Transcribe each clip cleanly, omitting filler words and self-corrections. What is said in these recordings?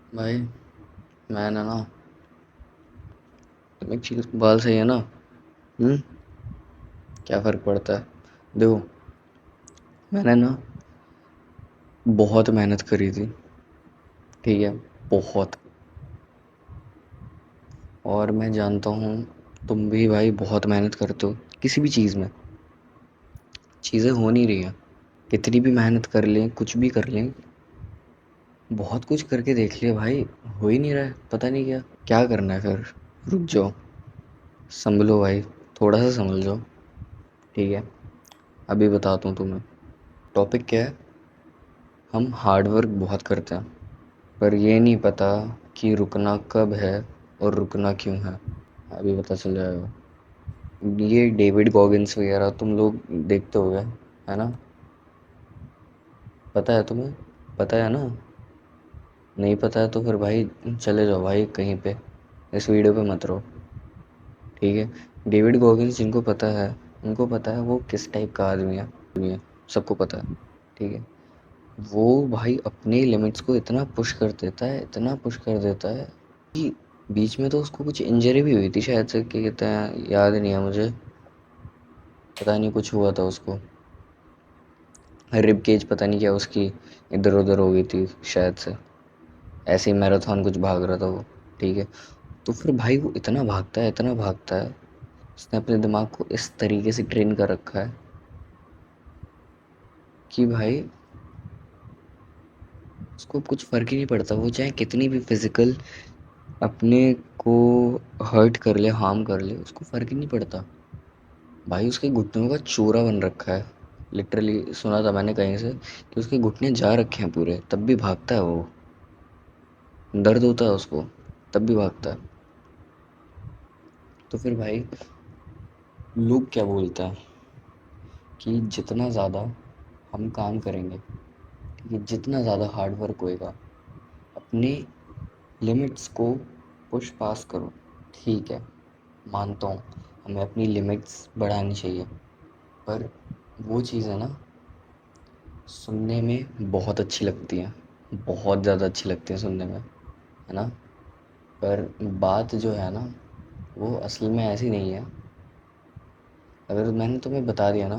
भाई मैंने ना तुम एक चीज़ बाल सही है ना। हम्म। क्या फ़र्क पड़ता है। देखो, मैंने ना बहुत मेहनत करी थी। ठीक है। बहुत। और मैं जानता हूँ तुम भी भाई बहुत मेहनत करते हो किसी भी चीज़ में। चीज़ें हो नहीं रही हैं। कितनी भी मेहनत कर लें, कुछ भी कर लें, बहुत कुछ करके देख लिया भाई, हो ही नहीं रहा है। पता नहीं क्या करना है फिर। रुक जाओ, संभलो भाई, थोड़ा सा संभल जाओ। ठीक है। अभी बताता हूँ तुम्हें टॉपिक क्या है। हम हार्ड वर्क बहुत करते हैं, पर ये नहीं पता कि रुकना कब है और रुकना क्यों है। अभी पता चल जाएगा। ये डेविड गॉगिन्स वगैरह तुम लोग देखते होगे, है ना। पता है तुम्हें, पता है ना। नहीं पता है तो फिर भाई चले जाओ भाई कहीं पे, इस वीडियो पे मत रहो। ठीक है। डेविड गॉगिन्स जिनको पता है, उनको पता है वो किस टाइप का आदमी है। सबको पता है। ठीक है। वो भाई अपने लिमिट्स को इतना पुश कर देता है, इतना पुश कर देता है कि बीच में तो उसको कुछ इंजरी भी हुई थी शायद से, क्या कहते हैं, याद नहीं है मुझे। पता नहीं कुछ हुआ था उसको, रिब केज पता नहीं क्या उसकी इधर उधर हो गई थी शायद से। ऐसे ही मैराथन कुछ भाग रहा था वो। ठीक है। तो फिर भाई वो इतना भागता है, इतना भागता है, उसने अपने दिमाग को इस तरीके से ट्रेन कर रखा है कि भाई उसको कुछ फ़र्क ही नहीं पड़ता। वो चाहे कितनी भी फिजिकल अपने को हर्ट कर ले, हार्म कर ले, उसको फ़र्क ही नहीं पड़ता। भाई उसके घुटनों का चूरा बन रखा है। लिटरली सुना था मैंने कहीं से कि उसके घुटने जा रखे हैं पूरे, तब भी भागता है वो। दर्द होता है उसको, तब भी भागता है। तो फिर भाई लोग क्या बोलते हैं कि जितना ज़्यादा हम काम करेंगे, ठीक है, जितना ज़्यादा हार्ड वर्क होएगा, अपने लिमिट्स को पुश पास करो। ठीक है, मानता हूँ हमें अपनी लिमिट्स बढ़ानी चाहिए, पर वो चीज़ है ना, सुनने में बहुत अच्छी लगती हैं, बहुत ज़्यादा अच्छी लगती हैं सुनने में, है ना। पर बात जो है ना, वो असल में ऐसी नहीं है। अगर मैंने तुम्हें बता दिया ना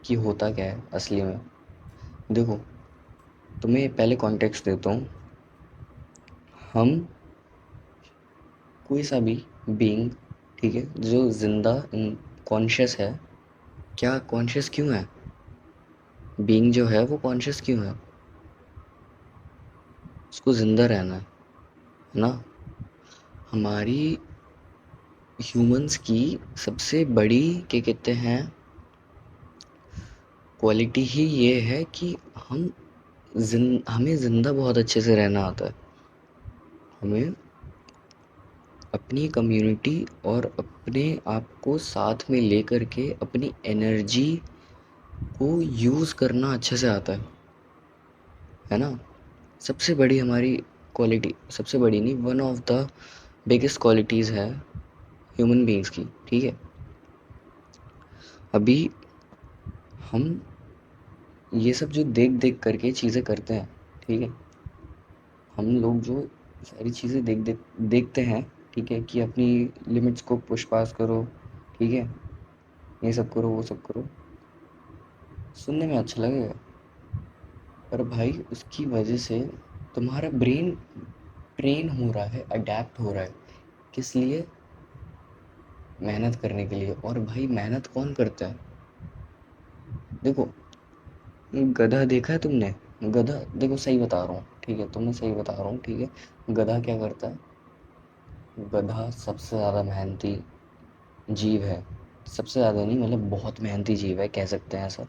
कि होता क्या है असली में। देखो, तुम्हें पहले कॉन्टेक्स्ट देता हूँ। हम कोई सा भी बीइंग, ठीक है, जो जिंदा कॉन्शियस है। क्या कॉन्शियस क्यों है? बीइंग जो है वो कॉन्शियस क्यों है? उसको जिंदा रहना है ना। हमारी ह्यूमंस की सबसे बड़ी, क्या कहते हैं, क्वालिटी ही ये है कि हमें ज़िंदा बहुत अच्छे से रहना आता है। हमें अपनी कम्युनिटी और अपने आप को साथ में लेकर के अपनी एनर्जी को यूज़ करना अच्छे से आता है ना। सबसे बड़ी हमारी क्वालिटी, सबसे बड़ी नहीं, one of the biggest qualities है ह्यूमन बीइंग्स की। ठीक है। अभी हम ये सब जो देख देख करके चीज़ें करते हैं, ठीक है, हम लोग जो सारी चीज़ें देखते हैं, ठीक है, कि अपनी लिमिट्स को पुश पास करो, ठीक है, ये सब करो वो सब करो, सुनने में अच्छा लगेगा। पर भाई उसकी वजह से तुम्हारा ब्रेन ट्रेन हो रहा है, अडेप्ट हो रहा है। किस लिए? मेहनत करने के लिए। और भाई मेहनत कौन करता है? देखो, गधा देखा है तुमने? गधा, देखो सही बता रहा हूँ, ठीक है, तुम्हें सही बता रहा हूँ, ठीक है। गधा क्या करता है? गधा सबसे ज़्यादा मेहनती जीव है। सबसे ज़्यादा नहीं, मतलब बहुत मेहनती जीव है, कह सकते हैं ऐसा।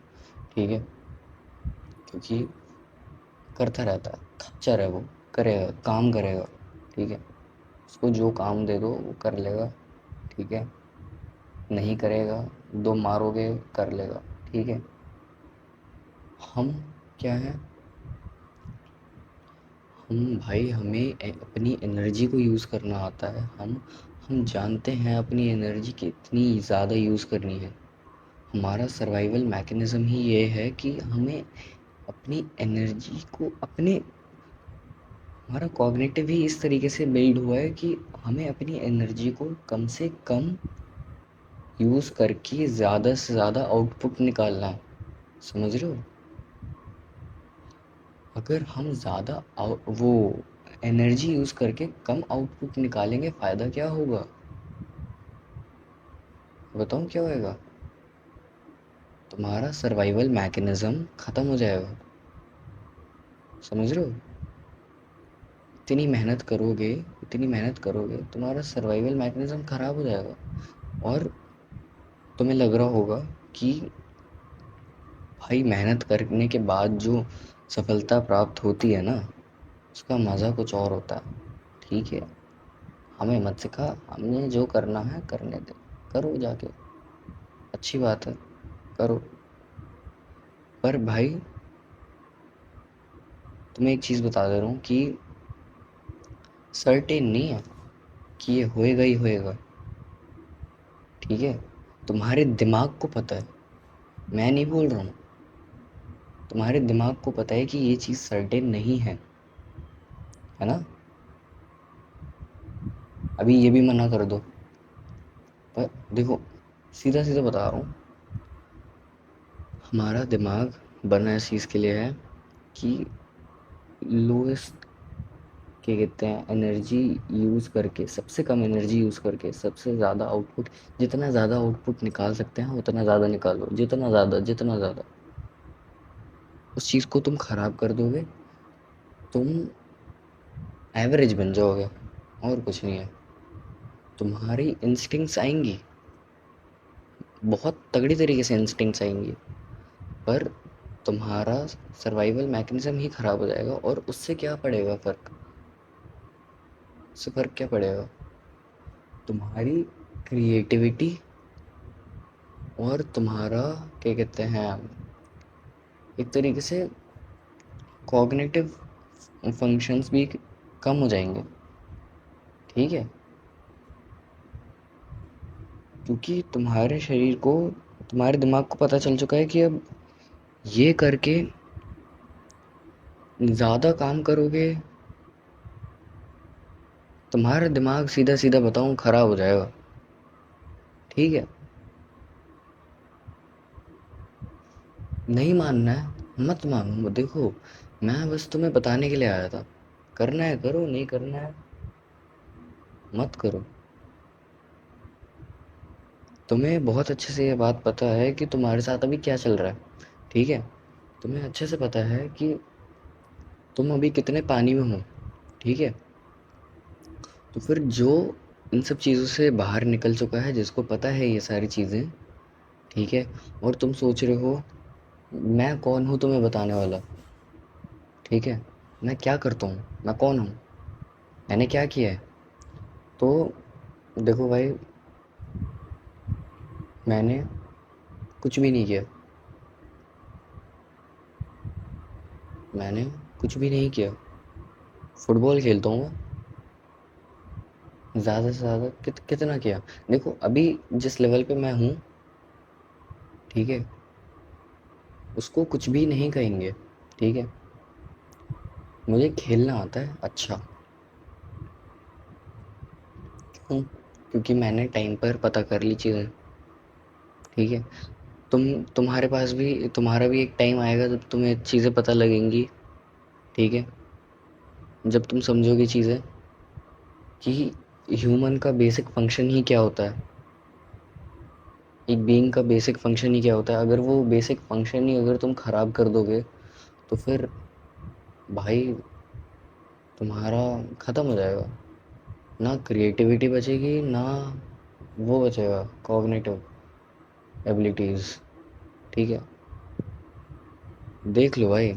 ठीक है। क्योंकि करता रहता है, खच्चर है वो, करेगा, काम करेगा। ठीक है। उसको जो काम दे दो वो कर लेगा। ठीक है। नहीं करेगा, दो मारोगे, कर लेगा। ठीक है। हम क्या है, हम भाई हमें अपनी एनर्जी को यूज़ करना आता है। हम जानते हैं अपनी एनर्जी कितनी ज़्यादा यूज़ करनी है। हमारा सर्वाइवल मैकेनिज़्म ही ये है कि हमें अपनी एनर्जी को अपने हमारा कॉग्निटिव ही इस तरीके से बिल्ड हुआ है कि हमें अपनी एनर्जी को कम से कम यूज़ करके ज़्यादा से ज़्यादा आउटपुट निकालना है। समझ रहे हो? अगर हम ज़्यादा वो एनर्जी यूज़ करके कम आउटपुट निकालेंगे, फ़ायदा क्या होगा? बताऊँ क्या होएगा? तुम्हारा सर्वाइवल मैकेनिज़्म ख़त्म हो जाएगा। समझ रहे हो? इतनी मेहनत करोगे, तुम्हारा सर्वाइवल मैकेनिज़्म ख़राब हो जाएगा। और तुम्हें लग रहा होगा कि भाई मेहनत करने के बाद जो सफलता प्राप्त होती है ना, उसका मज़ा कुछ और होता है। ठीक है, हमें मत सिखा, हमें जो करना है करने दे, करो जाके, अच्छी बात है, करो। पर भाई तुम्हें एक चीज़ बता दे रहा हूँ कि सर्टेन नहीं है कि ये होएगा ही होएगा। ठीक है, तुम्हारे दिमाग को पता है, मैं नहीं बोल रहा हूँ, तुम्हारे दिमाग को पता है कि ये चीज़ सर्टेन नहीं है ना? अभी ये भी मना कर दो। पर देखो, सीधा सीधा बता रहा हूँ, हमारा दिमाग बना इस चीज़ के लिए है कि लोएस्ट, क्या कहते हैं, एनर्जी यूज़ करके, सबसे कम एनर्जी यूज़ करके सबसे ज़्यादा आउटपुट, जितना ज़्यादा आउटपुट निकाल सकते हैं उतना ज़्यादा निकालो, जितना ज़्यादा उस चीज़ को तुम ख़राब कर दोगे, तुम एवरेज बन जाओगे, और कुछ नहीं है। तुम्हारी इंस्टिंक्ट्स आएंगी, बहुत तगड़ी तरीके से इंस्टिंक्ट्स आएंगी, पर तुम्हारा सर्वाइवल मैकेनिज्म ही ख़राब हो जाएगा। और उससे क्या पड़ेगा फ़र्क? उससे फ़र्क क्या पड़ेगा? तुम्हारी क्रिएटिविटी और तुम्हारा, क्या कहते हैं, एक तरीके से कॉग्निटिव फंक्शंस भी कम हो जाएंगे। ठीक है, क्योंकि तुम्हारे शरीर को, तुम्हारे दिमाग को पता चल चुका है कि अब ये करके ज़्यादा काम करोगे, तुम्हारा दिमाग सीधा सीधा बताऊं खराब हो जाएगा। ठीक है, नहीं मानना है मत मानो। देखो, मैं बस तुम्हें बताने के लिए आया था, करना है करो, नहीं करना है मत करो। तुम्हें बहुत अच्छे से ये बात पता है कि तुम्हारे साथ अभी क्या चल रहा है। ठीक है, तुम्हें अच्छे से पता है कि तुम अभी कितने पानी में हो। ठीक है, तो फिर जो इन सब चीज़ों से बाहर निकल चुका है, जिसको पता है ये सारी चीज़ें, ठीक है, और तुम सोच रहे हो मैं कौन हूँ तुम्हें बताने वाला। ठीक है, मैं क्या करता हूँ, मैं कौन हूँ, मैंने क्या किया है। तो देखो भाई, मैंने कुछ भी नहीं किया, मैंने कुछ भी नहीं किया। फुटबॉल खेलता हूँ मैं, ज़्यादा से ज़्यादा कितना किया। देखो अभी जिस लेवल पे मैं हूँ, ठीक है, उसको कुछ भी नहीं कहेंगे। ठीक है, मुझे खेलना आता है अच्छा। क्यों? क्योंकि मैंने टाइम पर पता कर ली चीज़ें। ठीक है, तुम्हारा भी एक टाइम आएगा जब तुम्हें चीज़ें पता लगेंगी। ठीक है, जब तुम समझोगे चीज़ें कि ह्यूमन का बेसिक फंक्शन ही क्या होता है, एक बीइंग का बेसिक फंक्शन ही क्या होता है। अगर वो बेसिक फंक्शन ही अगर तुम ख़राब कर दोगे, तो फिर भाई तुम्हारा ख़त्म हो जाएगा। ना क्रिएटिविटी बचेगी, ना वो बचेगा, कॉग्निटिव एबिलिटीज़। ठीक है, देख लो भाई।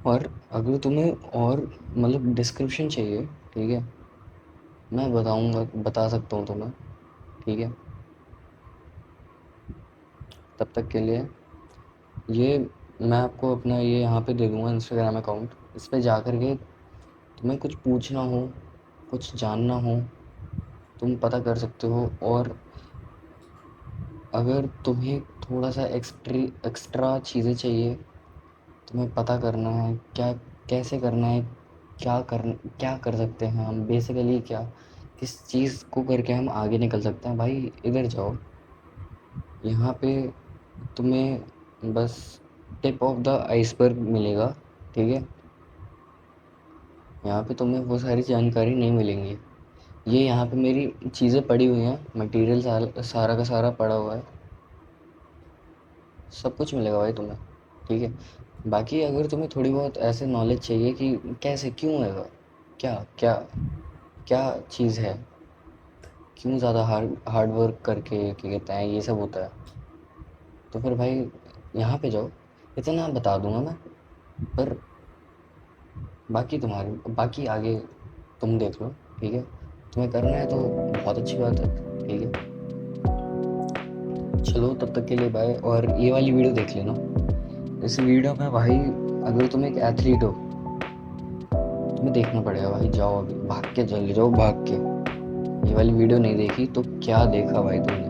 और अगर तुम्हें और मतलब डिस्क्रिप्शन चाहिए, ठीक है, मैं बताऊंगा, बता सकता हूँ तुम्हें। ठीक है, तब तक के लिए ये मैं आपको अपना ये यहाँ पे दे दूँगा इंस्टाग्राम अकाउंट। इस पे जा कर के तुम्हें कुछ पूछना हो, कुछ जानना हो, तुम पता कर सकते हो। और अगर तुम्हें थोड़ा सा एक्स्ट्रा चीज़ें चाहिए, तुम्हें पता करना है क्या, कैसे करना है, क्या कर सकते हैं हम बेसिकली, क्या किस चीज़ को करके हम आगे निकल सकते हैं। भाई इधर जाओ, यहाँ पे तुम्हें बस टिप ऑफ द आइसबर्ग मिलेगा, ठीक है। यहाँ पे तुम्हें वो सारी जानकारी नहीं मिलेंगी। ये यहाँ पे मेरी चीज़ें पड़ी हुई हैं, मटेरियल सारा का सारा पड़ा हुआ है, सब कुछ मिलेगा भाई तुम्हें, ठीक है। बाकी अगर तुम्हें थोड़ी बहुत ऐसे नॉलेज चाहिए कि कैसे, क्यों है, क्या क्या क्या चीज़ है, क्यों ज़्यादा हार्ड वर्क करके क्या कहते हैं ये सब होता है, तो फिर भाई यहाँ पे जाओ, इतना बता दूंगा मैं। पर बाकी आगे तुम देख लो, ठीक है। तुम्हें करना है तो बहुत अच्छी बात है, ठीक है। चलो तब तक के लिए बाय, और ये वाली वीडियो देख लेना। इस वीडियो में भाई, अगर तुम एक एथलीट हो, तुम्हें देखना पड़ेगा भाई, जाओ अभी भाग के चले जाओ, भाग के। ये वाली वीडियो नहीं देखी तो क्या देखा भाई तुमने।